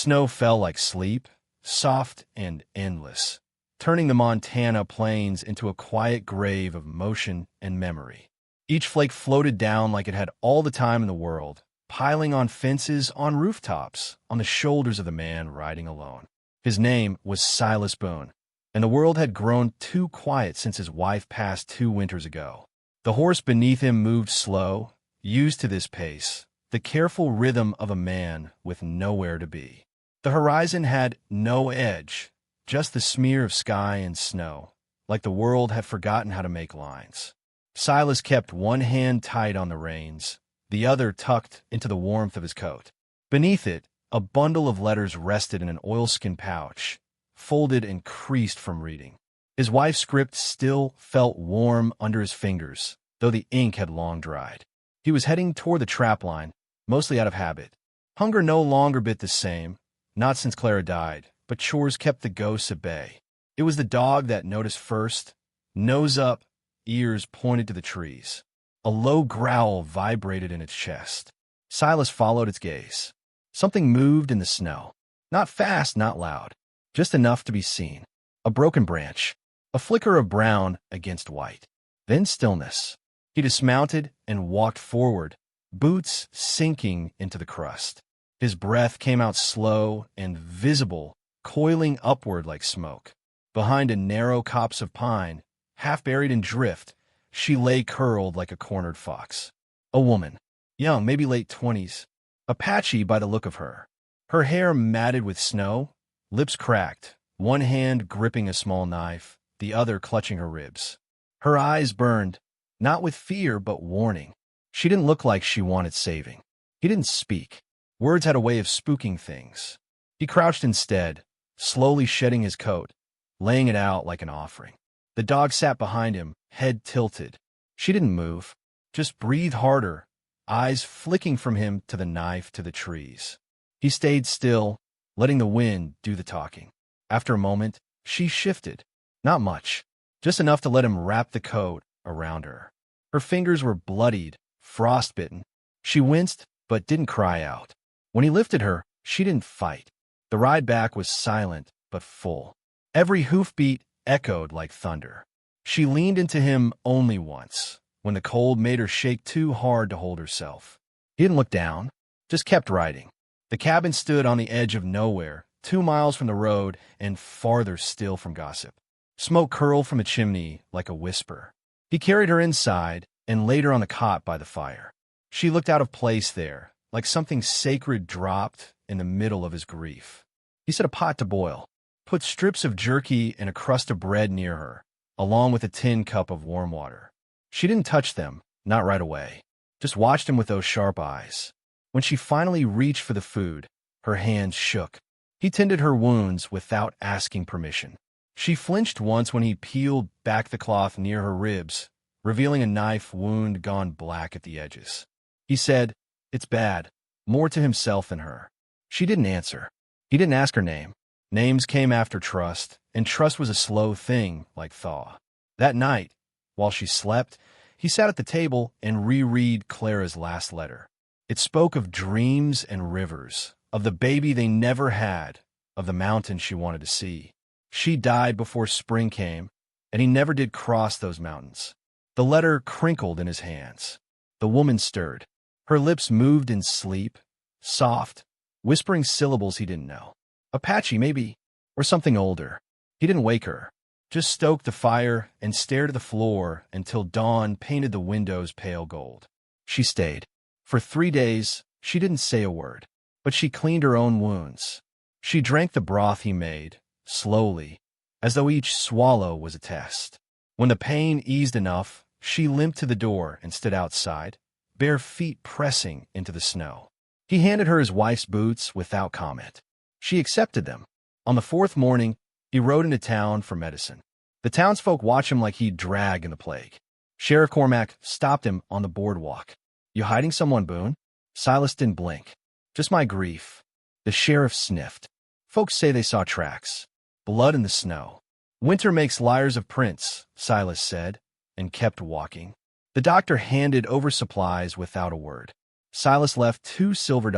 snow fell like sleep, soft and endless, turning the Montana plains into a quiet grave of motion and memory. Each flake floated down like it had all the time in the world, piling on fences, on rooftops, on the shoulders of the man riding alone. His name was Silas Boone, and the world had grown too quiet since his wife passed 2 winters ago. The horse beneath him moved slow, used to this pace, the careful rhythm of a man with nowhere to be. The horizon had no edge, just the smear of sky and snow, like the world had forgotten how to make lines. Silas kept one hand tight on the reins, the other tucked into the warmth of his coat. Beneath it, a bundle of letters rested in an oilskin pouch, folded and creased from reading. His wife's script still felt warm under his fingers, though the ink had long dried. He was heading toward the trapline, mostly out of habit. Hunger no longer bit the same, not since Clara died, but chores kept the ghosts at bay. It was the dog that noticed first, nose up, ears pointed to the trees. A low growl vibrated in its chest. Silas followed its gaze. Something moved in the snow. Not fast, not loud. Just enough to be seen. A broken branch. A flicker of brown against white. Then stillness. He dismounted and walked forward, boots sinking into the crust. His breath came out slow and visible, coiling upward like smoke. Behind a narrow copse of pine, half buried in drift, she lay curled like a cornered fox. A woman, young, maybe late 20s, Apache by the look of her. Her hair matted with snow, lips cracked, one hand gripping a small knife, the other clutching her ribs. Her eyes burned, not with fear but warning. She didn't look like she wanted saving. He didn't speak. Words had a way of spooking things. He crouched instead, slowly shedding his coat, laying it out like an offering. The dog sat behind him, head tilted. She didn't move, just breathed harder, eyes flicking from him to the knife to the trees. He stayed still, letting the wind do the talking. After a moment, she shifted. Not much, just enough to let him wrap the coat around her. Her fingers were bloodied, frostbitten. She winced, but didn't cry out. When he lifted her, she didn't fight. The ride back was silent, but full. Every hoofbeat echoed like thunder. She leaned into him only once, when the cold made her shake too hard to hold herself. He didn't look down, just kept riding. The cabin stood on the edge of nowhere, 2 miles from the road and farther still from gossip. Smoke curled from a chimney like a whisper. He carried her inside and laid her on the cot by the fire. She looked out of place there, like something sacred dropped in the middle of his grief. He set a pot to boil, put strips of jerky and a crust of bread near her, along with a tin cup of warm water. She didn't touch them, not right away, just watched him with those sharp eyes. When she finally reached for the food, her hands shook. He tended her wounds without asking permission. She flinched once when he peeled back the cloth near her ribs, revealing a knife wound gone black at the edges. He said, "It's bad," more to himself than her. She didn't answer. He didn't ask her name. Names came after trust, and trust was a slow thing, like thaw. That night, while she slept, he sat at the table and reread Clara's last letter. It spoke of dreams and rivers, of the baby they never had, of the mountain she wanted to see. She died before spring came, and he never did cross those mountains. The letter crinkled in his hands. The woman stirred. Her lips moved in sleep, soft, whispering syllables he didn't know. Apache, maybe, or something older. He didn't wake her, just stoked the fire and stared at the floor until dawn painted the windows pale gold. She stayed. For 3 days, she didn't say a word, but she cleaned her own wounds. She drank the broth he made, slowly, as though each swallow was a test. When the pain eased enough, she limped to the door and stood outside, bare feet pressing into the snow. He handed her his wife's boots without comment. She accepted them. On the 4th morning, he rode into town for medicine. The townsfolk watched him like he'd drag in the plague. Sheriff Cormac stopped him on the boardwalk. "You hiding someone, Boone?" Silas didn't blink. "Just my grief." The sheriff sniffed. "Folks say they saw tracks. Blood in the snow." "Winter makes liars of prints," Silas said, and kept walking. The doctor handed over supplies without a word. Silas left $2 silver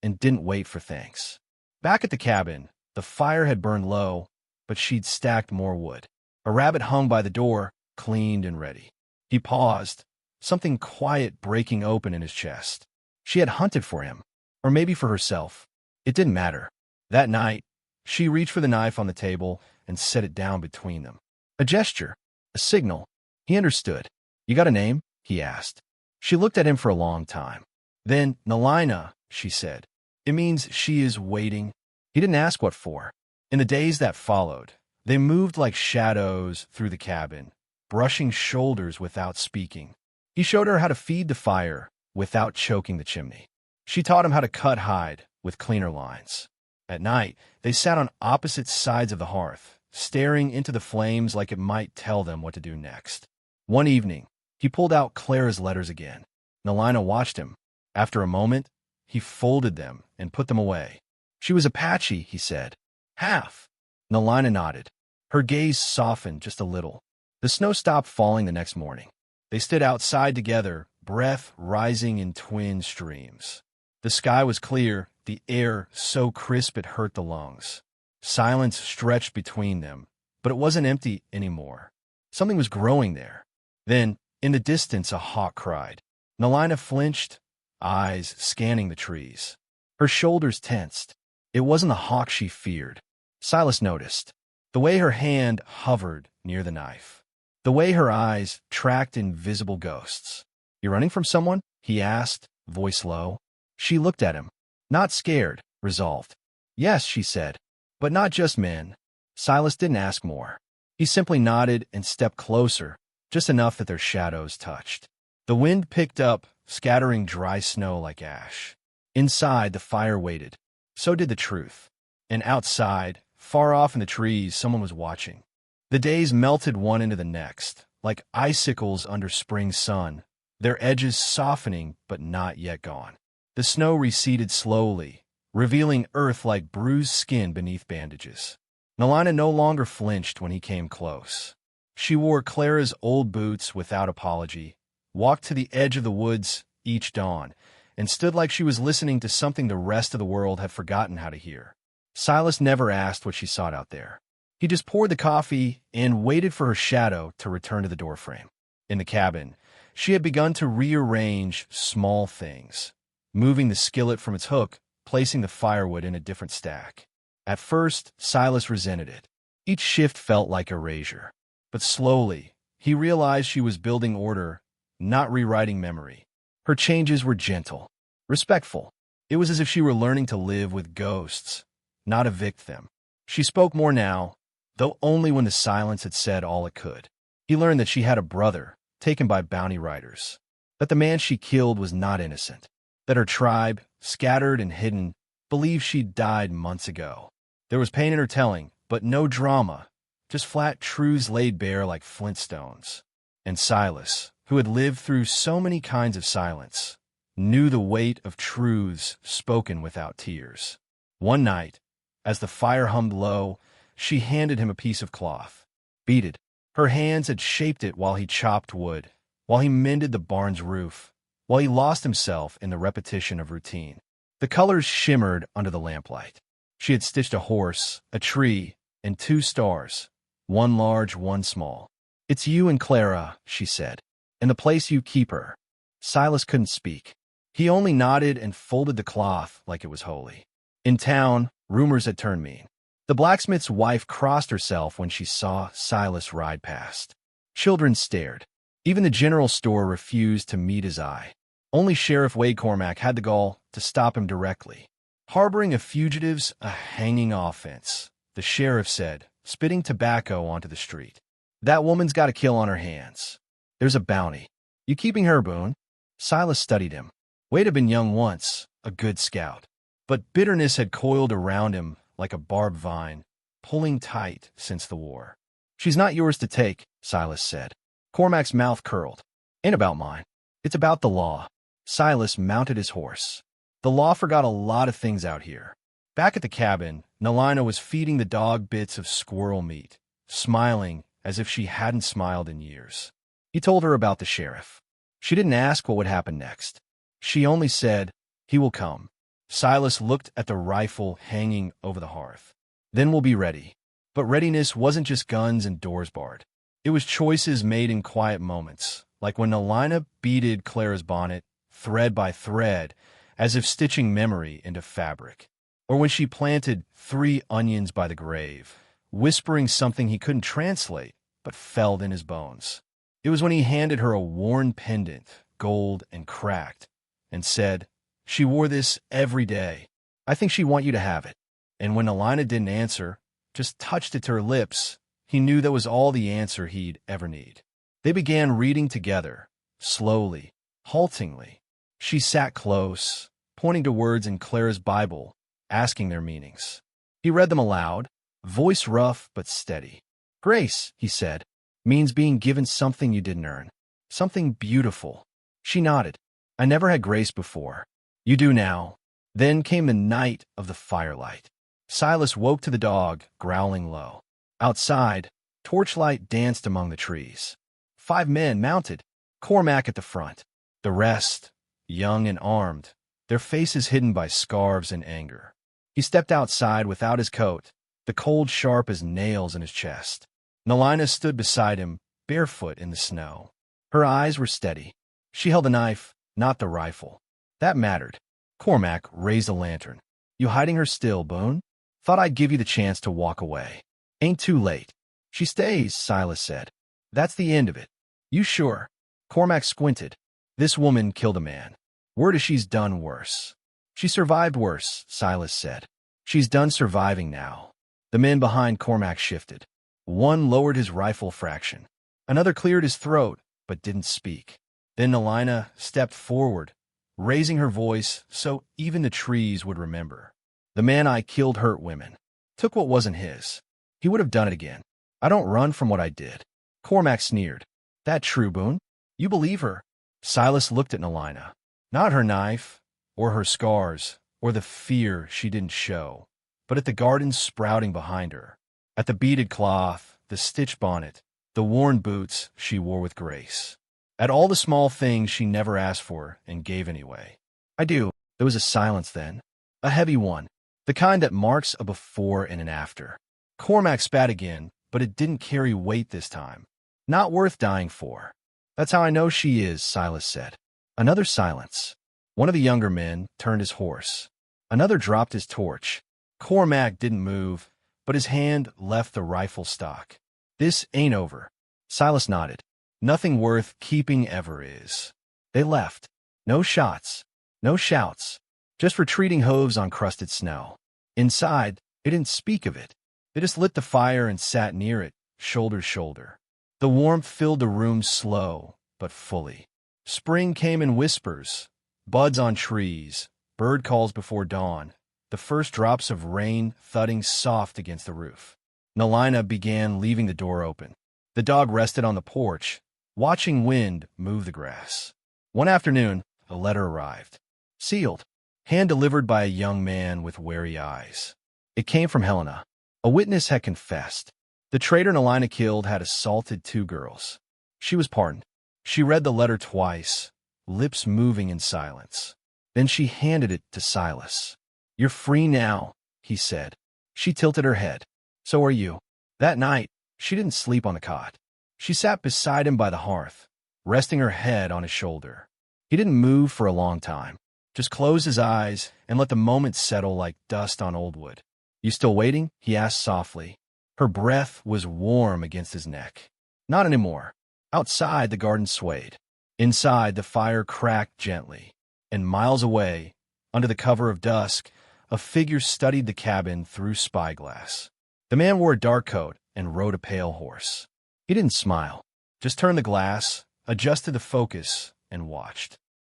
and didn't wait for thanks. Back at the cabin, the fire had burned low, but she'd stacked more wood. A rabbit hung by the door, cleaned and ready. He paused, something quiet breaking open in his chest. She had hunted for him, or maybe for herself. It didn't matter. That night, she reached for the knife on the table and set it down between them. A gesture, a signal. He understood. "You got a name?" he asked. She looked at him for a long time. Then, "Nalina," she said. "It means she is waiting." He didn't ask what for. In the days that followed, they moved like shadows through the cabin, brushing shoulders without speaking. He showed her how to feed the fire without choking the chimney. She taught him how to cut hide with cleaner lines. At night, they sat on opposite sides of the hearth, staring into the flames like it might tell them what to do next. One evening, he pulled out Clara's letters again. Nalina watched him. After a moment, he folded them and put them away. "She was Apache," he said. "Half." Nalina nodded. Her gaze softened just a little. The snow stopped falling the next morning. They stood outside together, breath rising in twin streams. The sky was clear, the air so crisp it hurt the lungs. Silence stretched between them, but it wasn't empty anymore. Something was growing there. Then, in the distance, a hawk cried. Nalina flinched, eyes scanning the trees. Her shoulders tensed. It wasn't the hawk she feared. Silas noticed. The way her hand hovered near the knife. The way her eyes tracked invisible ghosts. "You running from someone?" he asked, voice low. She looked at him. Not scared, resolved. "Yes," she said. "But not just men." Silas didn't ask more. He simply nodded and stepped closer, just enough that their shadows touched. The wind picked up, scattering dry snow like ash. Inside, the fire waited. So did the truth. And outside, far off in the trees, someone was watching. The days melted one into the next, like icicles under spring sun, their edges softening but not yet gone. The snow receded slowly, revealing earth like bruised skin beneath bandages. Nalina no longer flinched when he came close. She wore Clara's old boots without apology, walked to the edge of the woods each dawn, and stood like she was listening to something the rest of the world had forgotten how to hear. Silas never asked what she sought out there. He just poured the coffee and waited for her shadow to return to the doorframe. In the cabin, she had begun to rearrange small things, moving the skillet from its hook, placing the firewood in a different stack. At first, Silas resented it. Each shift felt like erasure. But slowly, he realized she was building order, not rewriting memory. Her changes were gentle, respectful. It was as if she were learning to live with ghosts, not evict them. She spoke more now, though only when the silence had said all it could. He learned that she had a brother, taken by bounty riders, that the man she killed was not innocent, that her tribe, scattered and hidden, believed she'd died months ago. There was pain in her telling, but no drama, just flat truths laid bare like flintstones. And Silas, who had lived through so many kinds of silence, knew the weight of truths spoken without tears. One night, as the fire hummed low, she handed him a piece of cloth. Beaded. Her hands had shaped it while he chopped wood, while he mended the barn's roof, while he lost himself in the repetition of routine. The colors shimmered under the lamplight. She had stitched a horse, a tree, and 2 stars, one large, one small. "It's you and Clara," she said, "and the place you keep her." Silas couldn't speak. He only nodded and folded the cloth like it was holy. In town, rumors had turned mean. The blacksmith's wife crossed herself when she saw Silas ride past. Children stared. Even the general store refused to meet his eye. Only Sheriff Wade Cormac had the gall to stop him directly. "Harboring of fugitives, a hanging offense," the sheriff said, spitting tobacco onto the street. "That woman's got a kill on her hands. There's a bounty. You keeping her, Boone?" Silas studied him. Wade had been young once, a good scout. But bitterness had coiled around him like a barbed vine, pulling tight since the war. "She's not yours to take," Silas said. Cormac's mouth curled. "Ain't about mine. It's about the law." Silas mounted his horse. The law forgot a lot of things out here. Back at the cabin, Nalina was feeding the dog bits of squirrel meat, smiling as if she hadn't smiled in years. He told her about the sheriff. She didn't ask what would happen next. She only said, "He will come." Silas looked at the rifle hanging over the hearth. Then we'll be ready. But readiness wasn't just guns and doors barred. It was choices made in quiet moments, like when Nalina beaded Clara's bonnet, thread by thread, as if stitching memory into fabric. Or when she planted 3 onions by the grave, whispering something he couldn't translate, but felt in his bones. It was when he handed her a worn pendant, gold and cracked, and said, "She wore this every day. I think she'd want you to have it." And when Nalina didn't answer, just touched it to her lips, he knew that was all the answer he'd ever need. They began reading together, slowly, haltingly. She sat close, pointing to words in Clara's Bible, asking their meanings. He read them aloud, voice rough but steady. "Grace," he said, "means being given something you didn't earn. Something beautiful." She nodded. "I never had grace before." "You do now." Then came the night of the firelight. Silas woke to the dog, growling low. Outside, torchlight danced among the trees. 5 men mounted, Cormac at the front. The rest, young and armed, their faces hidden by scarves and anger. He stepped outside without his coat, the cold sharp as nails in his chest. Nalina stood beside him, barefoot in the snow. Her eyes were steady. She held the knife, not the rifle. That mattered. Cormac raised a lantern. "You hiding her still, Boone? Thought I'd give you the chance to walk away." "Ain't too late." "She stays," Silas said. "That's the end of it." "You sure?" Cormac squinted. "This woman killed a man. Word is she's done worse." "She survived worse," Silas said. "She's done surviving now." The men behind Cormac shifted. One lowered his rifle fraction. Another cleared his throat, but didn't speak. Then Nalina stepped forward, raising her voice so even the trees would remember. "The man I killed hurt women. Took what wasn't his. He would have done it again. I don't run from what I did." Cormac sneered. "That true, Boone? You believe her?" Silas looked at Nalina. Not her knife, or her scars, or the fear she didn't show, but at the garden sprouting behind her, at the beaded cloth, the stitched bonnet, the worn boots she wore with grace, at all the small things she never asked for and gave anyway. "I do." There was a silence then, a heavy one, the kind that marks a before and an after. Cormac spat again, but it didn't carry weight this time. "Not worth dying for." "That's how I know she is," Silas said. Another silence. One of the younger men turned his horse. Another dropped his torch. Cormac didn't move, but his hand left the rifle stock. "This ain't over." Silas nodded. "Nothing worth keeping ever is." They left. No shots. No shouts. Just retreating hooves on crusted snow. Inside, they didn't speak of it. They just lit the fire and sat near it, shoulder to shoulder. The warmth filled the room slow, but fully. Spring came in whispers, buds on trees, bird calls before dawn, the first drops of rain thudding soft against the roof. Nalina began leaving the door open. The dog rested on the porch, watching wind move the grass. One afternoon, a letter arrived. Sealed, hand-delivered by a young man with wary eyes. It came from Helena. A witness had confessed. The traitor Nalina killed had assaulted 2 girls. She was pardoned. She read the letter twice, lips moving in silence. Then she handed it to Silas. "You're free now," he said. She tilted her head. "So are you." That night, she didn't sleep on the cot. She sat beside him by the hearth, resting her head on his shoulder. He didn't move for a long time, just closed his eyes and let the moments settle like dust on old wood. "You still waiting?" he asked softly. Her breath was warm against his neck. "Not anymore." Outside, the garden swayed. Inside, the fire cracked gently. And miles away, under the cover of dusk, a figure studied the cabin through spyglass. The man wore a dark coat and rode a pale horse. He didn't smile, just turned the glass, adjusted the focus, and watched.